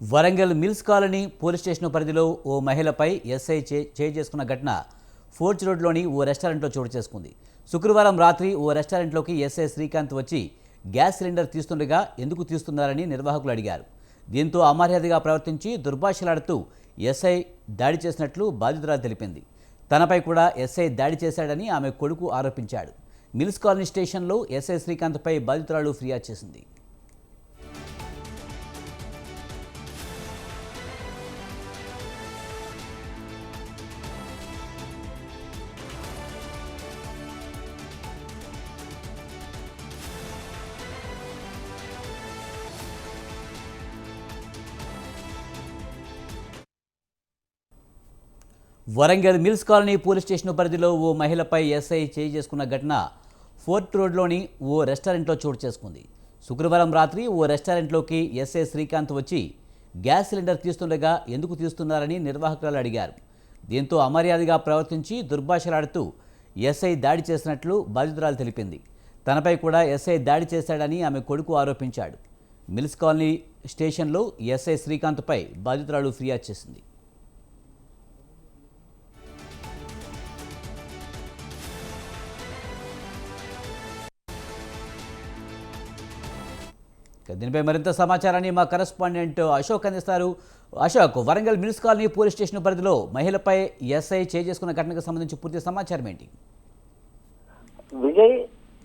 Warangal mills colony police station పరిధిలో ఓ మహిళపై SI చేసుకున్న ఘటన ఫోర్చ్ రోడ్లోని ఓ రెస్టారెంట్లో చోటు చేసుకుంది. శుక్రవారం రాత్రి ఓ రెస్టారెంట్లోకి ఎస్ఐ శ్రీకాంత్ వచ్చి గ్యాస్ సిలిండర్ తీస్తుండగా ఎందుకు తీస్తున్నారని నిర్వాహకులు అడిగారు. దీంతో అమర్యాదగా ప్రవర్తించి దుర్భాషలాడుతూ ఎస్ఐ దాడి చేసినట్లు బాధితురాలు తెలిపింది. తనపై కూడా ఎస్ఐ దాడి చేశాడని ఆమె కొడుకు ఆరోపించాడు. మిల్స్ కాలనీ స్టేషన్లో ఎస్ఐ శ్రీకాంత్పై బాధితురాలు ఫిర్యాదు చేసింది. Warangal mills colony police station పరిధిలో ఓ మహిళపై ఎస్ఐ చేసుకున్న ఘటన ఫోర్ట్ రోడ్లోని ఓ రెస్టారెంట్లో చోటు చేసుకుంది. శుక్రవారం రాత్రి ఓ రెస్టారెంట్లోకి ఎస్ఐ శ్రీకాంత్ వచ్చి గ్యాస్ సిలిండర్ తీస్తుండగా ఎందుకు తీస్తున్నారని నిర్వాహకులు అడిగారు. దీంతో అమర్యాదగా ప్రవర్తించి దుర్భాషలాడుతూ ఎస్ఐ దాడి చేసినట్లు బాధితురాలు తెలిపింది. తనపై కూడా ఎస్ఐ దాడి చేశాడని ఆమె కొడుకు ఆరోపించాడు. మిల్స్ కాలనీ స్టేషన్లో ఎస్ఐ శ్రీకాంత్పై బాధితురాలు ఫిర్యాదు చేసింది. దీనిపై మరింత సమాచారాన్ని మా కరెస్పాండెంట్ అశోక్ అందిస్తారు. Ashok, Warangal mills colony police station పరిధిలో మహిళపై ఎస్ఐ చేసుకున్న ఘటనకు సంబంధించి పూర్తి సమాచారం ఏంటి? విజయ్,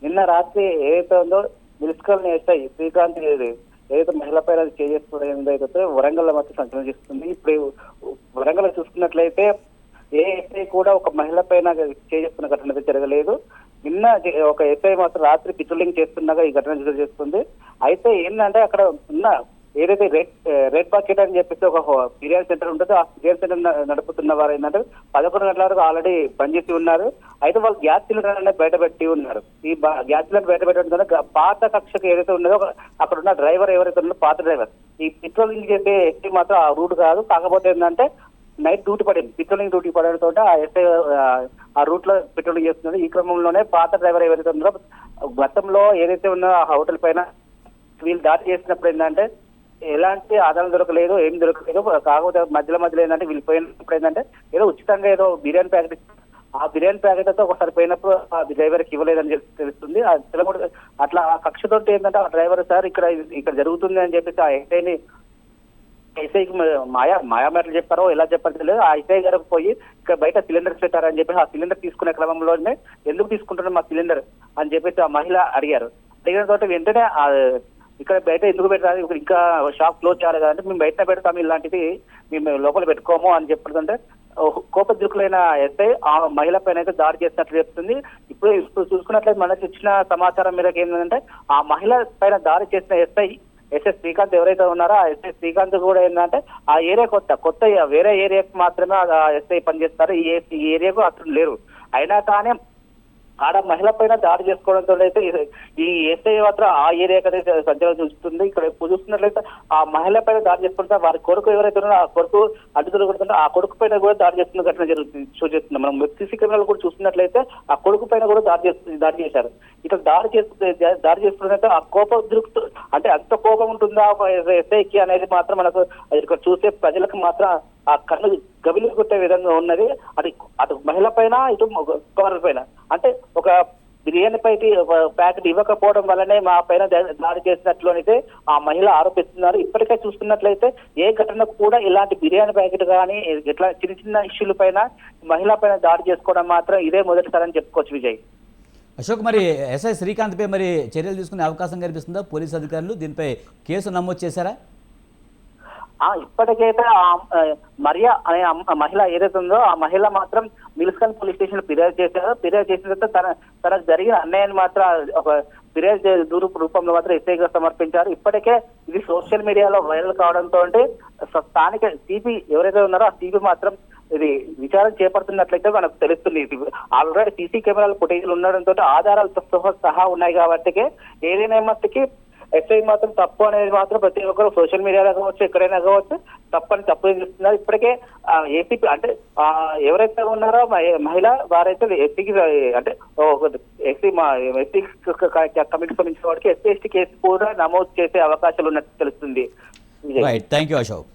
నిన్న రాత్రి ఏదైతే ఉందో మిల్స్ కాలనీ ఎస్ఐ శ్రీకాంత్ ఏదైతే మహిళపై చేసుకునేదైతే వరంగల్ లో మాత్రం సంచలనం చేస్తుంది. ఇప్పుడు వరంగల్ చూసుకున్నట్లయితే ఏ ఎస్ఐ కూడా ఒక మహిళ పైన చేసుకున్న ఘటన అయితే జరగలేదు. నిన్న ఒక ఎస్ఐ మాత్రం రాత్రి పెట్రోలింగ్ చేస్తుండగా ఈ ఘటన చేస్తుంది. అయితే ఏంటంటే అక్కడ ఉన్న ఏదైతే రెడ్ బకెట్ అని చెప్పేసి ఒక బిర్యానీ సెంటర్ ఉంటుందో ఆ బిర్యానీ సెంటర్ నడుపుతున్న వారు ఏంటంటే 11 గంటల వరకు ఆల్రెడీ పనిచేసి ఉన్నారు. అయితే వాళ్ళు గ్యాస్ సిలిండర్ అనేది బయటపెట్టి ఉన్నారు. ఈ గ్యాస్ సిలిండర్ బయటపెట్టడం పాత కక్షకు ఏదైతే ఉన్నదో అక్కడ ఉన్న డ్రైవర్ ఎవరైతే ఉన్నారో పాత డ్రైవర్ ఈ పెట్రోలింగ్ చేసే ఎస్ఐ మాత్రం ఆ రూట్ కాదు. కాకపోతే ఏంటంటే నైట్ డ్యూటీ పడింది. పెట్రోలింగ్ డ్యూటీ పడడంతో ఆ ఎస్ఐ ఆ రూట్ లో పెట్రోలింగ్ చేస్తున్నారు. ఈ క్రమంలోనే పాత డ్రైవర్ ఎవరైతే ఉన్నారో గతంలో ఏదైతే ఉన్న హోటల్ పైన వీళ్ళు దాడి చేసినప్పుడు ఏంటంటే ఎలాంటి ఆధారం దొరకలేదు, ఏం దొరకలేదు. కాకపోతే మధ్యలో ఏంటంటే వీళ్ళు పోయినప్పుడు ఏంటంటే ఏదో ఉచితంగా ఏదో బిర్యానీ ప్యాకెట్, ఆ బిర్యానీ ప్యాకెట్ అయితే ఒకసారి పోయినప్పుడు ఆ డ్రైవర్కి ఇవ్వలేదని చెప్పి తెలుస్తుంది. అట్లా ఆ కక్షతో ఏంటంటే ఆ డ్రైవర్ సార్ ఇక్కడ జరుగుతుంది అని చెప్పేసి ఆ ఎస్ఐకి మాయామాటలు చెప్పారో ఎలా చెప్పారో తెలియదు. ఆ ఎస్ఐ గారికి పోయి ఇక్కడ బయట సిలిండర్స్ పెట్టారని చెప్పి ఆ సిలిండర్ తీసుకునే క్రమంలోనే ఎందుకు తీసుకుంటున్నారు మా సిలిండర్ అని చెప్పేసి ఆ మహిళ అడిగారు. అడిగిన తర్వాత వెంటనే ఇక్కడ బయట ఎందుకు పెట్టాలి, ఇంకా షాప్ క్లోజ్ చేయాలి కదంటే మేము బయట పెడతాము, ఇలాంటిది మేము లోపల పెట్టుకోము అని చెప్తుంటే కోపద్రుకులైన ఎస్ఐ ఆ మహిళ పైన అయితే దాడి చేసినట్లు చెప్తుంది. ఇప్పుడు చూసుకున్నట్లయితే మనకి ఇచ్చిన సమాచారం మేరకు ఏంటంటే ఆ మహిళ పైన దాడి చేసిన ఎస్ఐ శ్రీకాంత్ ఎవరైతే ఉన్నారో ఆ ఎస్ఐ శ్రీకాంత్ కూడా ఏంటంటే ఆ ఏరియా కొత్త వేరే ఏరియాకు మాత్రమే ఎస్ఐ పనిచేస్తారు. ఈ ఏరియాకు అతను లేరు. అయినా కానీ ఆడ మహిళ పైన దాడి చేసుకోవడంతో అయితే ఈ ఎస్ఐ మాత్రం ఆ ఏరియాకి అయితే సంచలనం చూస్తుంది. ఇక్కడ చూస్తున్నట్లయితే ఆ మహిళ పైన దాడి చేసుకుంటే వారి కొడుకు ఎవరైతే ఉన్నారో ఆ కొడుకు అడ్డు దొరుకుతుంటే ఆ కొడుకు పైన కూడా దాడి చేస్తున్న ఘటన చూస్తుంది. మనం సీసీ కెమెరాలు కూడా చూస్తున్నట్లయితే ఆ కొడుకు పైన కూడా దాడి చేశారు. ఇట్లా దాడి చేస్తున్నట్టు ఆ కోపం అంటే అంత కోపం ఉంటుందా ఎస్ఐకి అనేది మాత్రం మనకు ఇక్కడ చూసే ప్రజలకు మాత్రం ఆ కన్ను గబిలి కొట్టే విధంగా ఉన్నది. అటు మహిళ పైన ఇటు పవర్ పైన అంటే ఒక బిర్యానీ పైకి ప్యాకెట్ ఇవ్వకపోవడం వల్లనే మా పైన దాడి చేసినట్లు అయితే ఆ మహిళ ఆరోపిస్తున్నారు. ఇప్పటికే చూస్తున్నట్లయితే ఏ ఘటనకు కూడా ఇలాంటి బిర్యానీ ప్యాకెట్ కానీ ఇట్లా చిన్న ఇష్యూల పైన మహిళ పైన దాడి చేసుకోవడం మాత్రం ఇదే మొదటిసారి అని చెప్పుకోవచ్చు. విజయ్, అశోక్, మరి ఎస్ఐ శ్రీకాంత్పై మరి చర్యలు తీసుకునే అవకాశం కనిపిస్తుందా? పోలీసు అధికారులు దీనిపై కేసు నమోదు చేశారా? ఇప్పటికైతే మరియా అనే మహిళ ఏదైతే ఉందో ఆ మహిళ మాత్రం మిల్స్ కాలనీ పోలీస్ స్టేషన్ లో ఫిర్యాదు చేశారు. ఫిర్యాదు చేసిన తర్వాత తనకు జరిగిన అన్యాయాన్ని మాత్రం ఒక ఫిర్యాదు రూపంలో మాత్రం ఎస్ఐగా సమర్పించారు. ఇప్పటికే ఇది సోషల్ మీడియాలో వైరల్ కావడంతో స్థానిక సిపి ఎవరైతే ఉన్నారో ఆ సిపి మాత్రం ఇది విచారణ చేపడుతున్నట్లయితే మనకు తెలుస్తుంది. ఆల్రెడీ సీసీ కెమెరాల ఫుటేజ్లు ఉండడంతో ఆధారాలతో సహా ఉన్నాయి కాబట్టి ఏదైనా మట్టుకి ఎస్ఐ మాత్రం తప్పు అనేది మాత్రం ప్రతి ఒక్కరు సోషల్ మీడియాలో కావచ్చు ఎక్కడైనా కావచ్చు తప్పు చేస్తున్నారు. ఇప్పటికే ఏసీపీ అంటే ఎవరైతే ఉన్నారో మహిళ వారైతే ఎస్సీకి అంటే ఎస్సీ కమిటీ సంబంధించిన వాడికి ఎస్సీ ఎస్టీ కేసు కూడా నమోదు చేసే అవకాశాలు ఉన్నట్టు తెలుస్తుంది. Vijay. Right, thank you Ashok.